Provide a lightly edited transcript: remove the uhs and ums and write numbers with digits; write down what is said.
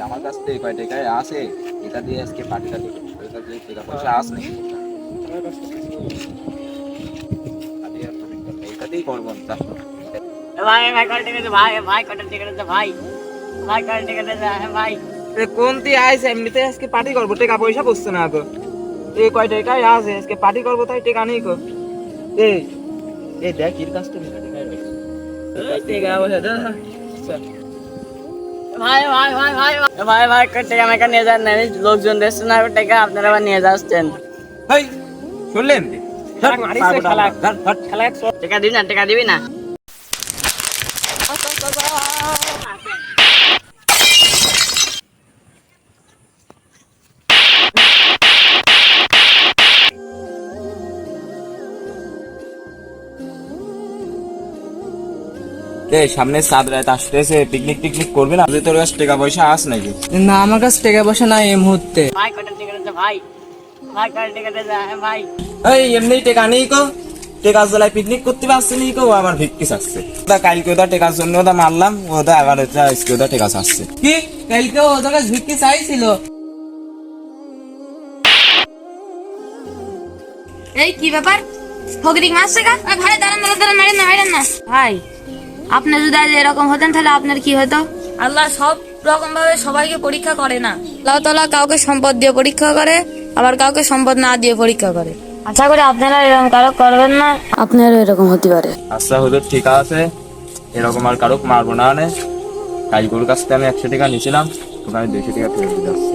আমার কাছ থেকে কয় টাকায় আছে এটা দিয়ে আজকে পার্টিটা দেবো। এটা দিয়ে টাকা পয়সা আছে নাকি? এইটাতেই করবো না। ভাই ভাই কত টাকা দে ভাই, ভাই কত টাকা দে ভাই, ভাই কত টাকা দে ভাই। কোনটি আইছে এমনিতে আজকে পার্টি করবো, টাকা পয়সা বসছে না তো। এই কয় টাকায় আছে আজকে পার্টি করবো, তাই টাকা নেই কো। এই এই দেখ এর কাছ থেকে টাকা পয়সা দে। ভাই ভাই ভাই ভাই ভাই ভাই কত টাকা আমাকে নিয়ে যান না, লোকজন দেখছে না টাকা আপনারা আবার নিয়ে যাচ্ছেন। হেই শুনলেন টাকা দিবি না, টাকা দিবি না। সামনে চাঁদ রাত আসতেছে, পিকনিক টিকনিক করবি না? তোর কাছে টাকা পয়সা আছে নাকি? না আমার কাছে টাকা পয়সা নাই এই মুহূর্তে। ভাই কত টাকা দে ভাই, ভাই কত টাকা দে ভাই। এই এমনি টাকা নেই কো, টাকা জেলায় পিকনিক করতে পারছে নি কো, আবার ভিক্ষি চাচ্ছে। ওটা কালকে ওটা টাকার জন্য ওটা মারলাম, ওটা আবার আজকে ওটা টাকা চাচ্ছে। কি কালকে ওদের কাছে ভিক্ষি চাইছিল? এই কি ব্যাপার, ফকরিক মারছে কা? ভাই দাঁড়ান দাঁড়ান দাঁড়ান, মারেন না মারেন না ভাই। আপনি যদি আজ এরকম হতেন তাহলে আপনার কি হতো? আল্লাহ সব রকম ভাবে সবাইকে পরীক্ষা করে না। আল্লাহ তাআলা কাউকে সম্পদ দিয়ে পরীক্ষা করে, আবার কাউকে সম্পদ না দিয়ে পরীক্ষা করে। আশা করি আপনারা এরকম কারো করবেন না, আপনারও এরকম হতে পারে। আচ্ছা হুজুর ঠিক আছে, এরকম আর কারো মারবো না। কাল গরুর কাছ থেকে আমি 100 টাকা নিয়েছিলাম, তোকে আমি 200 টাকা ফেরত দিতে আসছি।